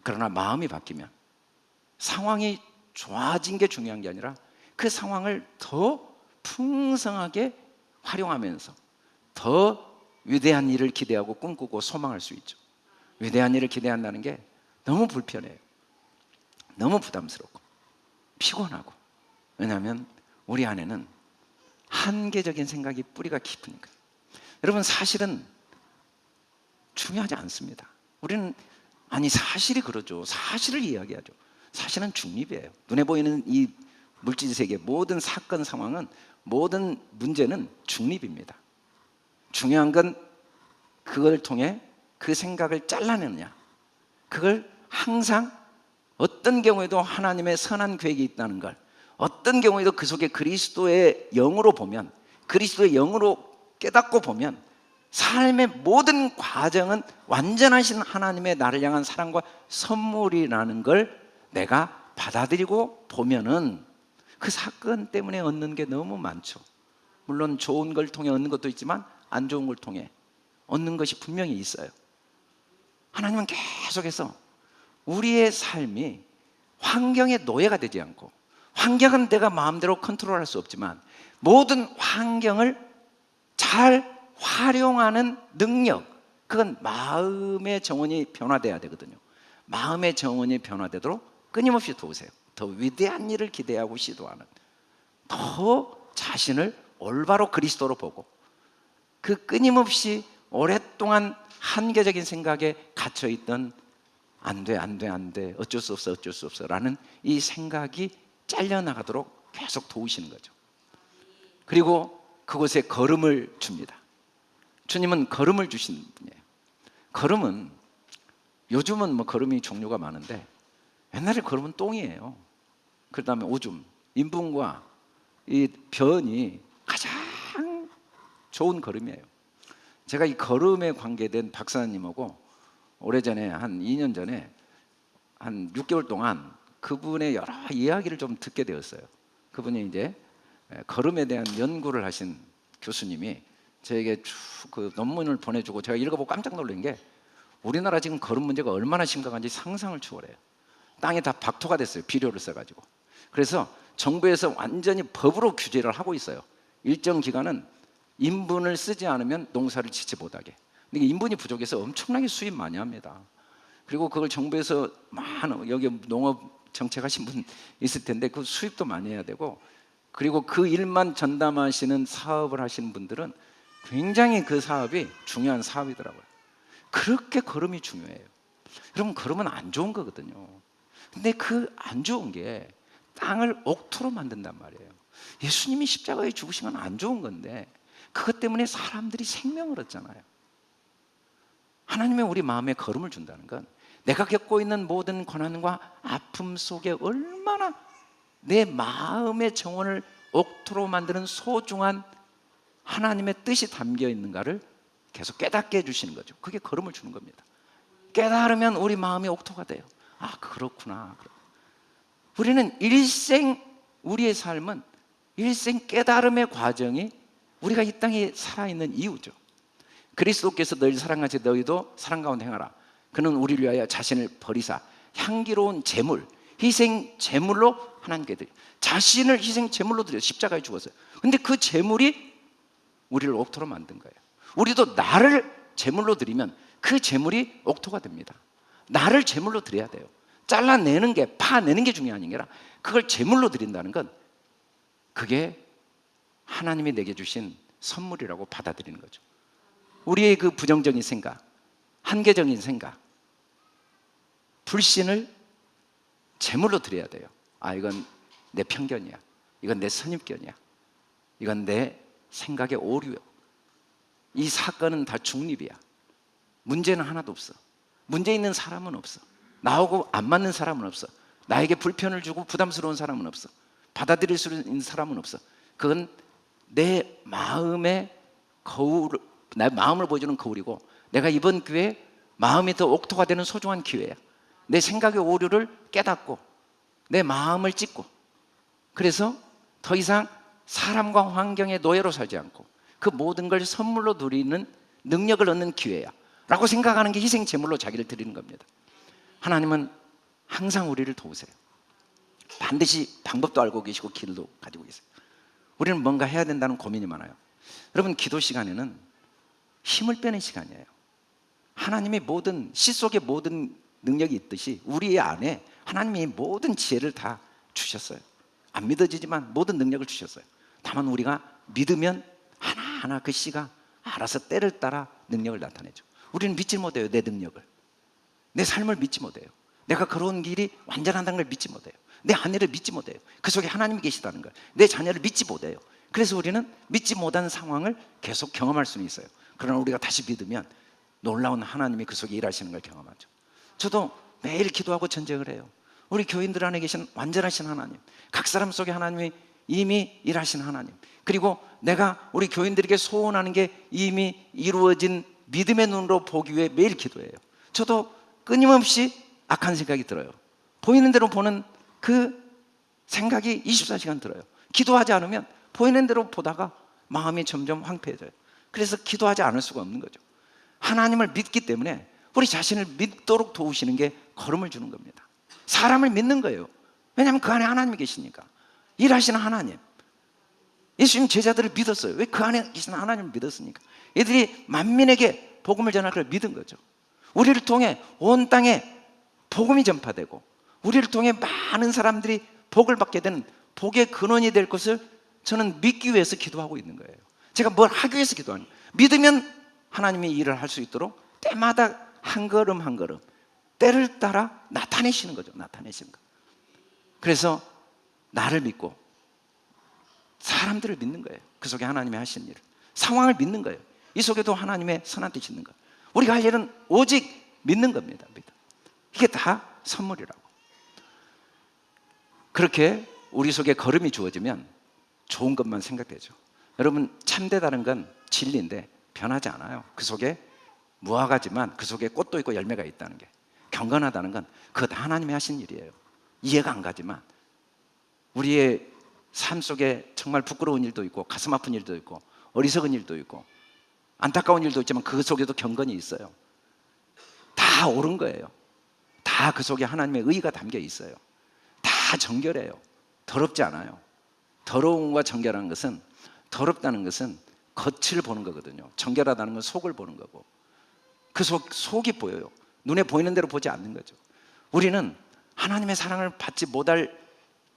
그러나 마음이 바뀌면 상황이 좋아진 게 중요한 게 아니라 그 상황을 더 풍성하게 활용하면서 더 위대한 일을 기대하고 꿈꾸고 소망할 수 있죠. 위대한 일을 기대한다는 게 너무 불편해요. 너무 부담스럽고 피곤하고. 왜냐하면 우리 안에는 한계적인 생각이 뿌리가 깊으니까. 여러분, 사실은 중요하지 않습니다. 우리는 사실이 그러죠. 사실을 이야기하죠. 사실은 중립이에요. 눈에 보이는 이 물질 세계 모든 사건 상황은, 모든 문제는 중립입니다. 중요한 건 그걸 통해 그 생각을 잘라내느냐, 그걸 항상 어떤 경우에도 하나님의 선한 계획이 있다는 걸, 어떤 경우에도 그 속에 그리스도의 영으로 보면, 그리스도의 영으로 깨닫고 보면 삶의 모든 과정은 완전하신 하나님의 나를 향한 사랑과 선물이라는 걸 내가 받아들이고 보면은 그 사건 때문에 얻는 게 너무 많죠. 물론 좋은 걸 통해 얻는 것도 있지만 안 좋은 걸 통해 얻는 것이 분명히 있어요. 하나님은 계속해서 우리의 삶이 환경의 노예가 되지 않고, 환경은 내가 마음대로 컨트롤할 수 없지만 모든 환경을 잘 활용하는 능력, 그건 마음의 정원이 변화돼야 되거든요. 마음의 정원이 변화되도록 끊임없이 도우세요. 더 위대한 일을 기대하고 시도하는, 더 자신을 올바로 그리스도로 보고, 그 끊임없이 오랫동안 한계적인 생각에 갇혀있던 안 돼, 어쩔 수 없어 라는 이 생각이 잘려나가도록 계속 도우시는 거죠. 그리고 그곳에 걸음을 줍니다. 주님은 걸음을 주시는 분이에요. 걸음은 요즘은 뭐 걸음이 종류가 많은데 옛날에 걸음은 똥이에요. 그 다음에 오줌, 인분과 이 변이 가장 좋은 걸음이에요. 제가 이 걸음에 관계된 박사님하고 오래전에 한 2년 전에 한 6개월 동안 그분의 여러 이야기를 좀 듣게 되었어요. 그분이 이제 걸음에 대한 연구를 하신 교수님이 저에게 쭉 그 논문을 보내주고 제가 읽어보고 깜짝 놀란 게 우리나라 지금 걸음 문제가 얼마나 심각한지 상상을 초월해요. 땅이 다 박토가 됐어요. 비료를 써가지고. 그래서 정부에서 완전히 법으로 규제를 하고 있어요. 일정 기간은 인분을 쓰지 않으면 농사를 짓지 못하게. 근데 인분이 부족해서 엄청나게 수입 많이 합니다. 그리고 그걸 정부에서 많은 여기 농업 정책하신 분 있을 텐데 그 수입도 많이 해야 되고, 그리고 그 일만 전담하시는 사업을 하시는 분들은 굉장히 그 사업이 중요한 사업이더라고요. 그렇게 걸음이 중요해요. 여러분, 걸음은 안 좋은 거거든요. 근데 그 안 좋은 게 땅을 옥토로 만든단 말이에요. 예수님이 십자가에 죽으신 건 안 좋은 건데 그것 때문에 사람들이 생명을 얻잖아요. 하나님의 우리 마음에 걸음을 준다는 건 내가 겪고 있는 모든 고난과 아픔 속에 얼마나 내 마음의 정원을 옥토로 만드는 소중한 하나님의 뜻이 담겨 있는가를 계속 깨닫게 해주시는 거죠. 그게 걸음을 주는 겁니다. 깨달으면 우리 마음이 옥토가 돼요. 아, 그렇구나. 우리는 일생, 우리의 삶은 일생 깨달음의 과정이 우리가 이 땅에 살아있는 이유죠. 그리스도께서 너희를 사랑하시 너희도 사랑 가운데 행하라. 그는 우리를 위하여 자신을 버리사 향기로운 제물, 희생 제물로 하나님께 드려. 자신을 희생 제물로 드려 십자가에 죽었어요. 근데 그 제물이 우리를 옥토로 만든 거예요. 우리도 나를 제물로 드리면 그 제물이 옥토가 됩니다. 나를 제물로 드려야 돼요. 잘라내는 게, 파내는 게 중요한 게 아니라 그걸 제물로 드린다는 건 그게 하나님이 내게 주신 선물이라고 받아들이는 거죠. 우리의 그 부정적인 생각, 한계적인 생각, 불신을 제물로 드려야 돼요. 아, 이건 내 편견이야. 이건 내 선입견이야. 이건 내 생각의 오류야. 이 사건은 다 중립이야. 문제는 하나도 없어. 문제 있는 사람은 없어. 나하고 안 맞는 사람은 없어. 나에게 불편을 주고 부담스러운 사람은 없어. 받아들일 수 있는 사람은 없어. 그건 내 마음의 거울, 내 마음을 보여주는 거울이고, 내가 이번 기회에 마음이 더 옥토가 되는 소중한 기회야. 내 생각의 오류를 깨닫고 내 마음을 찢고, 그래서 더 이상 사람과 환경의 노예로 살지 않고 그 모든 걸 선물로 누리는 능력을 얻는 기회야 라고 생각하는 게 희생 제물로 자기를 드리는 겁니다. 하나님은 항상 우리를 도우세요. 반드시 방법도 알고 계시고 길도 가지고 계세요. 우리는 뭔가 해야 된다는 고민이 많아요. 여러분, 기도 시간에는 힘을 빼는 시간이에요. 하나님이 모든 시 속에 모든 능력이 있듯이 우리 안에 하나님이 모든 지혜를 다 주셨어요. 안 믿어지지만 모든 능력을 주셨어요. 다만 우리가 믿으면 하나하나 그 씨가 알아서 때를 따라 능력을 나타내죠. 우리는 믿지 못해요. 내 능력을, 내 삶을 믿지 못해요. 내가 걸어온 길이 완전하다는 걸 믿지 못해요. 내 아내를 믿지 못해요. 그 속에 하나님이 계시다는 걸, 내 자녀를 믿지 못해요. 그래서 우리는 믿지 못한 상황을 계속 경험할 수는 있어요. 그러나 우리가 다시 믿으면 놀라운 하나님이 그 속에 일하시는 걸 경험하죠. 저도 매일 기도하고 전쟁을 해요. 우리 교인들 안에 계신 완전하신 하나님, 각 사람 속에 하나님이 이미 일하신 하나님, 그리고 내가 우리 교인들에게 소원하는 게 이미 이루어진 믿음의 눈으로 보기 위해 매일 기도해요. 저도 끊임없이 악한 생각이 들어요. 보이는 대로 보는 그 생각이 24시간 들어요. 기도하지 않으면 보이는 대로 보다가 마음이 점점 황폐해져요. 그래서 기도하지 않을 수가 없는 거죠. 하나님을 믿기 때문에 우리 자신을 믿도록 도우시는 게 걸음을 주는 겁니다. 사람을 믿는 거예요. 왜냐하면 그 안에 하나님이 계시니까. 일하시는 하나님. 예수님 제자들을 믿었어요. 왜? 그 안에 계시는 하나님을 믿었으니까. 얘들이 만민에게 복음을 전할 걸 믿은 거죠. 우리를 통해 온 땅에 복음이 전파되고 우리를 통해 많은 사람들이 복을 받게 되는 복의 근원이 될 것을 저는 믿기 위해서 기도하고 있는 거예요. 제가 뭘 하기 위해서 기도하는 거예요. 믿으면 하나님이 일을 할 수 있도록 때마다 한 걸음 한 걸음 때를 따라 나타내시는 거죠. 나타내시는 거. 그래서 나를 믿고 사람들을 믿는 거예요. 그 속에 하나님이 하시는 일을, 상황을 믿는 거예요. 이 속에도 하나님의 선한 뜻이 있는 거예요. 우리가 할 일은 오직 믿는 겁니다. 이게 다 선물이라고. 그렇게 우리 속에 걸음이 주어지면 좋은 것만 생각되죠. 여러분, 참되다는 건 진리인데 변하지 않아요. 그 속에 무화과지만 그 속에 꽃도 있고 열매가 있다는 게, 경건하다는 건 그것 하나님이 하신 일이에요. 이해가 안 가지만 우리의 삶 속에 정말 부끄러운 일도 있고 가슴 아픈 일도 있고 어리석은 일도 있고 안타까운 일도 있지만 그 속에도 경건이 있어요. 다 옳은 거예요. 다 그 속에 하나님의 의가 담겨 있어요. 다 정결해요. 더럽지 않아요. 더러움과 정결한 것은, 더럽다는 것은 겉을 보는 거거든요. 정결하다는 건 속을 보는 거고, 그 속이 보여요. 눈에 보이는 대로 보지 않는 거죠. 우리는 하나님의 사랑을 받지 못할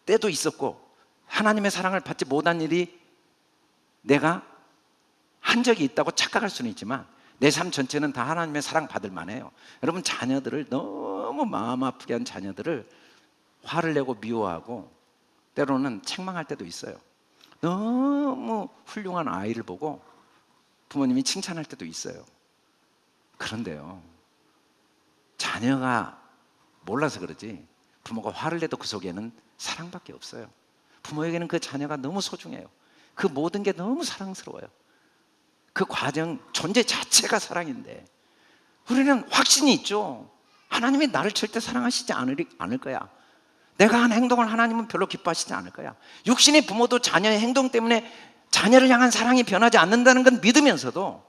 때도 있었고, 하나님의 사랑을 받지 못한 일이 내가 한 적이 있다고 착각할 수는 있지만 내 삶 전체는 다 하나님의 사랑 받을 만해요. 여러분, 자녀들을, 너무 마음 아프게 한 자녀들을 화를 내고 미워하고 때로는 책망할 때도 있어요. 너무 훌륭한 아이를 보고 부모님이 칭찬할 때도 있어요. 그런데요, 자녀가 몰라서 그러지 부모가 화를 내도 그 속에는 사랑밖에 없어요. 부모에게는 그 자녀가 너무 소중해요. 그 모든 게 너무 사랑스러워요. 그 과정, 존재 자체가 사랑인데 우리는 확신이 있죠. 하나님이 나를 절대 사랑하시지 않을 거야. 내가 한 행동을 하나님은 별로 기뻐하시지 않을 거야. 육신의 부모도 자녀의 행동 때문에 자녀를 향한 사랑이 변하지 않는다는 건 믿으면서도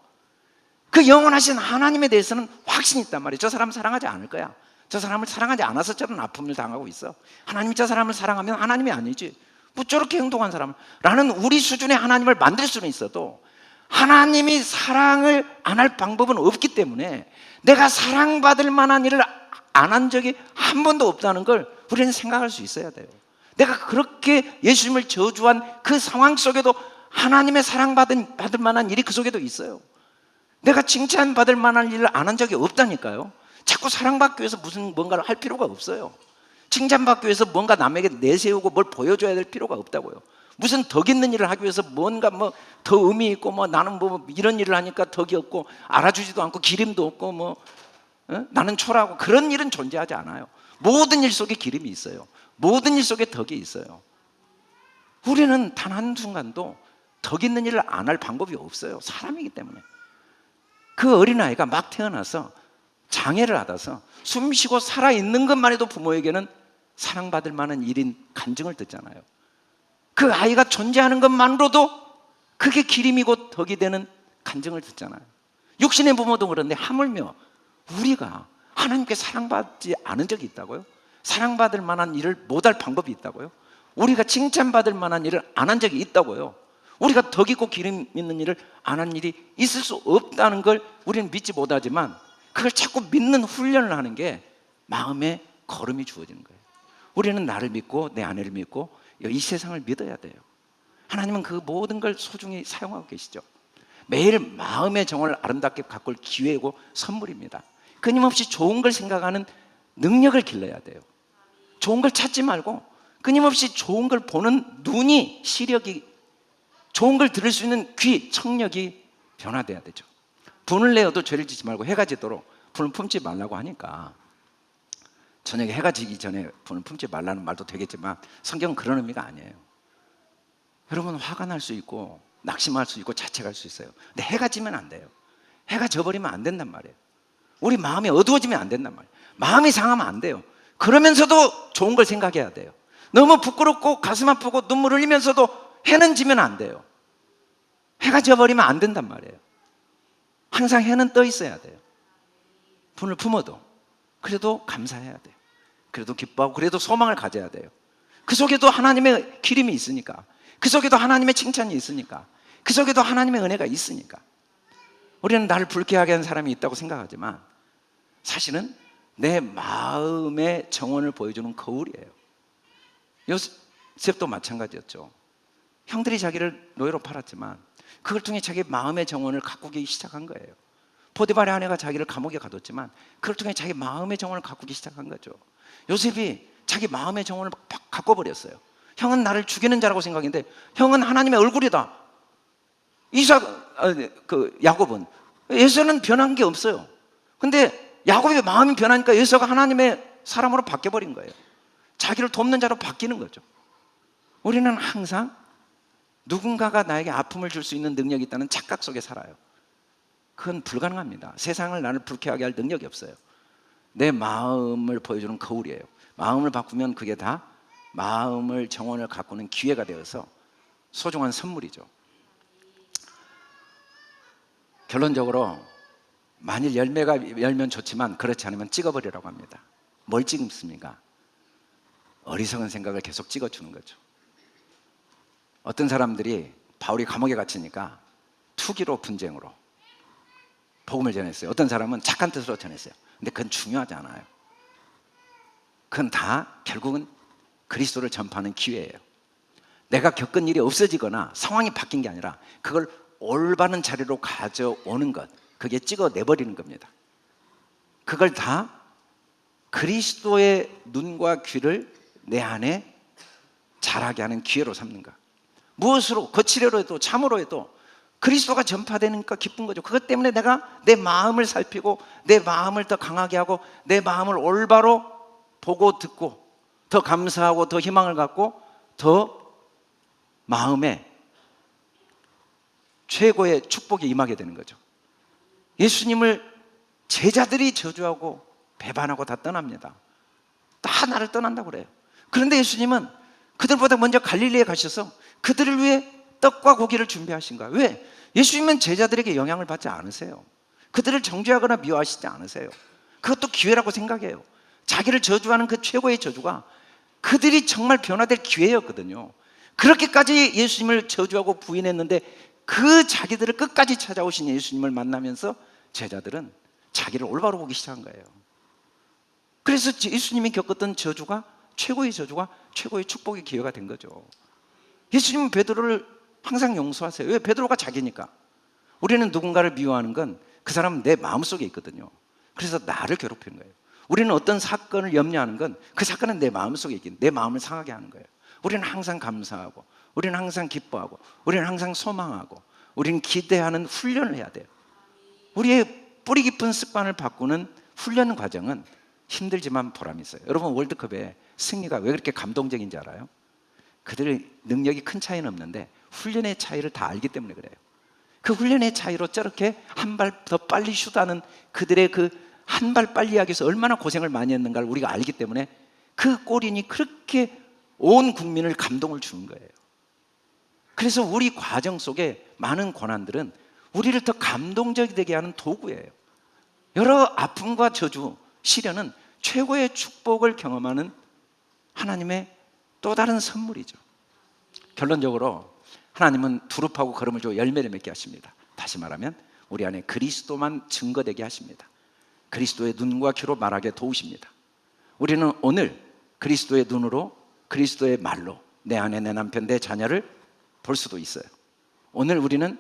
그 영원하신 하나님에 대해서는 확신이 있단 말이에요. 저 사람을 사랑하지 않을 거야. 저 사람을 사랑하지 않아서 저런 아픔을 당하고 있어. 하나님이 저 사람을 사랑하면 하나님이 아니지, 뭐 저렇게 행동한 사람, 라는 우리 수준의 하나님을 만들 수는 있어도 하나님이 사랑을 안 할 방법은 없기 때문에 내가 사랑받을 만한 일을 안 한 적이 한 번도 없다는 걸 우리는 생각할 수 있어야 돼요. 내가 그렇게 예수님을 저주한 그 상황 속에도 하나님의 사랑받을 만한 일이 그 속에도 있어요. 내가 칭찬받을 만한 일을 안 한 적이 없다니까요. 자꾸 사랑받기 위해서 뭔가를 할 필요가 없어요. 칭찬받기 위해서 뭔가 남에게 내세우고 뭘 보여줘야 될 필요가 없다고요. 무슨 덕 있는 일을 하기 위해서 뭔가 더 의미 있고 나는 이런 일을 하니까 덕이 없고 알아주지도 않고 기림도 없고 나는 초라하고, 그런 일은 존재하지 않아요. 모든 일 속에 기림이 있어요. 모든 일 속에 덕이 있어요. 우리는 단 한순간도 덕 있는 일을 안 할 방법이 없어요. 사람이기 때문에. 그 어린아이가 막 태어나서 장애를 받아서 숨 쉬고 살아있는 것만 해도 부모에게는 사랑받을 만한 일인 간증을 듣잖아요. 그 아이가 존재하는 것만으로도 그게 기림이고 덕이 되는 간증을 듣잖아요. 육신의 부모도 그런데 하물며 우리가 하나님께 사랑받지 않은 적이 있다고요? 사랑받을 만한 일을 못할 방법이 있다고요? 우리가 칭찬받을 만한 일을 안 한 적이 있다고요? 우리가 덕 있고 기름 있는 일을 안 한 일이 있을 수 없다는 걸 우리는 믿지 못하지만 그걸 자꾸 믿는 훈련을 하는 게 마음에 걸음이 주어지는 거예요. 우리는 나를 믿고 내 아내를 믿고 이 세상을 믿어야 돼요. 하나님은 그 모든 걸 소중히 사용하고 계시죠. 매일 마음의 정원을 아름답게 가꿀 기회고 선물입니다. 끊임없이 좋은 걸 생각하는 능력을 길러야 돼요. 좋은 걸 찾지 말고 끊임없이 좋은 걸 보는 눈이, 시력이, 좋은 걸 들을 수 있는 귀, 청력이 변화돼야 되죠. 분을 내어도 죄를 짓지 말고 해가 지도록 분을 품지 말라고 하니까 저녁에 해가 지기 전에 분을 품지 말라는 말도 되겠지만 성경은 그런 의미가 아니에요. 여러분, 화가 날 수 있고 낙심할 수 있고 자책할 수 있어요. 근데 해가 지면 안 돼요. 해가 져버리면 안 된단 말이에요. 우리 마음이 어두워지면 안 된단 말이에요. 마음이 상하면 안 돼요. 그러면서도 좋은 걸 생각해야 돼요. 너무 부끄럽고 가슴 아프고 눈물 흘리면서도 해는 지면 안 돼요. 해가 져버리면 안 된단 말이에요. 항상 해는 떠 있어야 돼요. 분을 품어도 그래도 감사해야 돼요. 그래도 기뻐하고 그래도 소망을 가져야 돼요. 그 속에도 하나님의 기림이 있으니까, 그 속에도 하나님의 칭찬이 있으니까, 그 속에도 하나님의 은혜가 있으니까. 우리는 나를 불쾌하게 하는 사람이 있다고 생각하지만 사실은 내 마음의 정원을 보여주는 거울이에요. 요셉도 마찬가지였죠. 형들이 자기를 노예로 팔았지만 그걸 통해 자기 마음의 정원을 가꾸기 시작한 거예요. 포디발의 아내가 자기를 감옥에 가뒀지만 그걸 통해 자기 마음의 정원을 가꾸기 시작한 거죠. 요셉이 자기 마음의 정원을 팍 가꿔버렸어요. 형은 나를 죽이는 자라고 생각했는데 형은 하나님의 얼굴이다. 야곱은 에서는 변한 게 없어요. 근데 야곱의 마음이 변하니까 에서가 하나님의 사람으로 바뀌어버린 거예요. 자기를 돕는 자로 바뀌는 거죠. 우리는 항상 누군가가 나에게 아픔을 줄 수 있는 능력이 있다는 착각 속에 살아요. 그건 불가능합니다. 세상을 나를 불쾌하게 할 능력이 없어요. 내 마음을 보여주는 거울이에요. 마음을 바꾸면 그게 다 마음을 정원을 가꾸는 기회가 되어서 소중한 선물이죠. 결론적으로 만일 열매가 열면 좋지만 그렇지 않으면 찍어버리라고 합니다. 뭘 찍습니까? 어리석은 생각을 계속 찍어주는 거죠. 어떤 사람들이 바울이 감옥에 갇히니까 투기로 분쟁으로 복음을 전했어요. 어떤 사람은 착한 뜻으로 전했어요. 근데 그건 중요하지 않아요. 그건 다 결국은 그리스도를 전파하는 기회예요. 내가 겪은 일이 없어지거나 상황이 바뀐 게 아니라 그걸 올바른 자리로 가져오는 것, 그게 찍어내버리는 겁니다. 그걸 다 그리스도의 눈과 귀를 내 안에 자라게 하는 기회로 삼는 것. 무엇으로? 거칠애로 해도 참으로 해도 그리스도가 전파되니까 기쁜 거죠. 그것 때문에 내가 내 마음을 살피고 내 마음을 더 강하게 하고 내 마음을 올바로 보고 듣고 더 감사하고 더 희망을 갖고 더 마음에 최고의 축복이 임하게 되는 거죠. 예수님을 제자들이 저주하고 배반하고 다 떠납니다. 다 나를 떠난다고 그래요. 그런데 예수님은 그들보다 먼저 갈릴리에 가셔서 그들을 위해 떡과 고기를 준비하신 거예요. 왜? 예수님은 제자들에게 영향을 받지 않으세요. 그들을 정죄하거나 미워하시지 않으세요. 그것도 기회라고 생각해요. 자기를 저주하는 그 최고의 저주가 그들이 정말 변화될 기회였거든요. 그렇게까지 예수님을 저주하고 부인했는데 그 자기들을 끝까지 찾아오신 예수님을 만나면서 제자들은 자기를 올바로 보기 시작한 거예요. 그래서 예수님이 겪었던 저주가 최고의 저주가 최고의 축복의 기회가 된 거죠. 예수님은 베드로를 항상 용서하세요. 왜? 베드로가 자기니까. 우리는 누군가를 미워하는 건 그 사람은 내 마음속에 있거든요. 그래서 나를 괴롭히는 거예요. 우리는 어떤 사건을 염려하는 건 그 사건은 내 마음속에 있긴 내 마음을 상하게 하는 거예요. 우리는 항상 감사하고 우리는 항상 기뻐하고 우리는 항상 소망하고 우리는 기대하는 훈련을 해야 돼요. 우리의 뿌리 깊은 습관을 바꾸는 훈련 과정은 힘들지만 보람이 있어요. 여러분, 월드컵에 승리가 왜 그렇게 감동적인지 알아요? 그들의 능력이 큰 차이는 없는데 훈련의 차이를 다 알기 때문에 그래요. 그 훈련의 차이로 저렇게 한 발 더 빨리 슛하는 그들의 그 한 발 빨리 하기 위해서 얼마나 고생을 많이 했는가를 우리가 알기 때문에 그 골인이 그렇게 온 국민을 감동을 주는 거예요. 그래서 우리 과정 속에 많은 고난들은 우리를 더 감동적이 되게 하는 도구예요. 여러 아픔과 저주, 시련은 최고의 축복을 경험하는 하나님의 또 다른 선물이죠. 결론적으로 하나님은 두릅하고 거름을 주어 열매를 맺게 하십니다. 다시 말하면 우리 안에 그리스도만 증거되게 하십니다. 그리스도의 눈과 귀로 말하게 도우십니다. 우리는 오늘 그리스도의 눈으로 그리스도의 말로 내 안에 내 남편, 내 자녀를 볼 수도 있어요. 오늘 우리는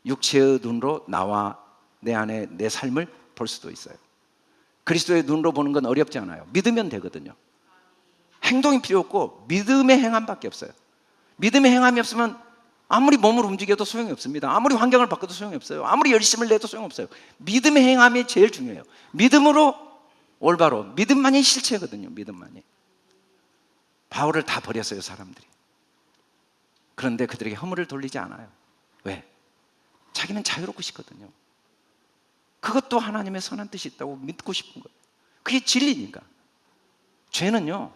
육체의 눈으로 나와 내 안에 내 삶을 볼 수도 있어요. 그리스도의 눈으로 보는 건 어렵지 않아요. 믿으면 되거든요. 행동이 필요 없고 믿음의 행함밖에 없어요. 믿음의 행함이 없으면 아무리 몸을 움직여도 소용이 없습니다. 아무리 환경을 바꿔도 소용이 없어요. 아무리 열심을 내도 소용없어요. 믿음의 행함이 제일 중요해요. 믿음으로 올바로, 믿음만이 실체거든요. 믿음만이. 바울을 다 버렸어요, 사람들이. 그런데 그들에게 허물을 돌리지 않아요. 왜? 자기는 자유롭고 싶거든요. 그것도 하나님의 선한 뜻이 있다고 믿고 싶은 거예요. 그게 진리니까. 죄는요,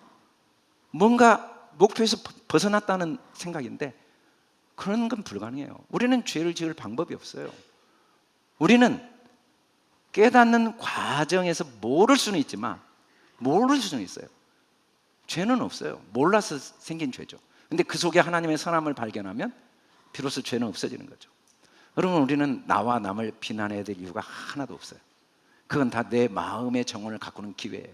뭔가 목표에서 벗어났다는 생각인데 그런 건 불가능해요. 우리는 죄를 지을 방법이 없어요. 우리는 깨닫는 과정에서 모를 수는 있지만 모를 수는 있어요. 죄는 없어요. 몰라서 생긴 죄죠. 근데 그 속에 하나님의 선함을 발견하면 비로소 죄는 없어지는 거죠. 여러분, 우리는 나와 남을 비난해야 될 이유가 하나도 없어요. 그건 다 내 마음의 정원을 가꾸는 기회예요.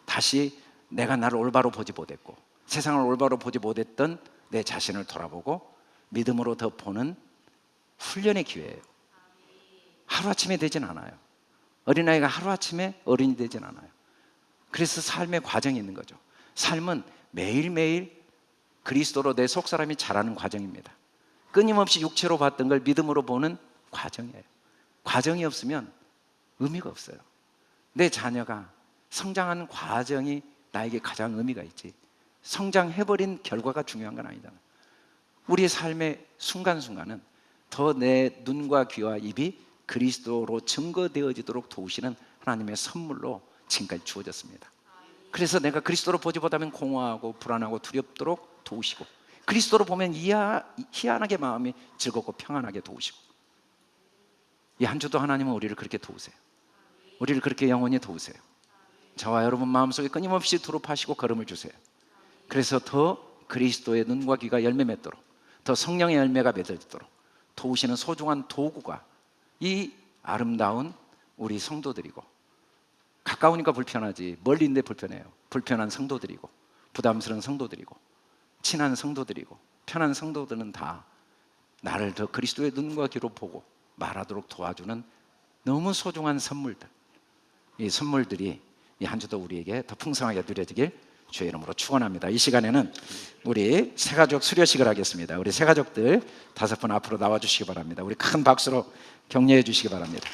다시 내가 나를 올바로 보지 못했고 세상을 올바로 보지 못했던 내 자신을 돌아보고 믿음으로 더 보는 훈련의 기회예요. 하루아침에 되진 않아요. 어린아이가 하루아침에 어른이 되진 않아요. 그래서 삶의 과정이 있는 거죠. 삶은 매일매일 그리스도로 내 속사람이 자라는 과정입니다. 끊임없이 육체로 봤던 걸 믿음으로 보는 과정이에요. 과정이 없으면 의미가 없어요. 내 자녀가 성장하는 과정이 나에게 가장 의미가 있지, 성장해버린 결과가 중요한 건 아니잖아. 우리의 삶의 순간순간은 더 내 눈과 귀와 입이 그리스도로 증거되어지도록 도우시는 하나님의 선물로 지금까지 주어졌습니다. 그래서 내가 그리스도로 보지 못하면 공허하고 불안하고 두렵도록 도우시고, 그리스도로 보면 희한하게 마음이 즐겁고 평안하게 도우시고, 이 한 주도 하나님은 우리를 그렇게 도우세요. 우리를 그렇게 영원히 도우세요. 저와 여러분 마음속에 끊임없이 두루파시고 걸음을 주세요. 그래서 더 그리스도의 눈과 귀가 열매 맺도록, 더 성령의 열매가 맺어지도록 도우시는 소중한 도구가 이 아름다운 우리 성도들이고, 가까우니까 불편하지 멀리 있는데 불편해요. 불편한 성도들이고, 부담스러운 성도들이고, 친한 성도들이고, 편한 성도들은 다 나를 더 그리스도의 눈과 귀로 보고 말하도록 도와주는 너무 소중한 선물들, 이 선물들이 이 한 주도 우리에게 더 풍성하게 누려지길 주의 이름으로 축원합니다. 이 시간에는 우리 새가족 수료식을 하겠습니다. 우리 새가족들 5분 앞으로 나와 주시기 바랍니다. 우리 큰 박수로 격려해 주시기 바랍니다.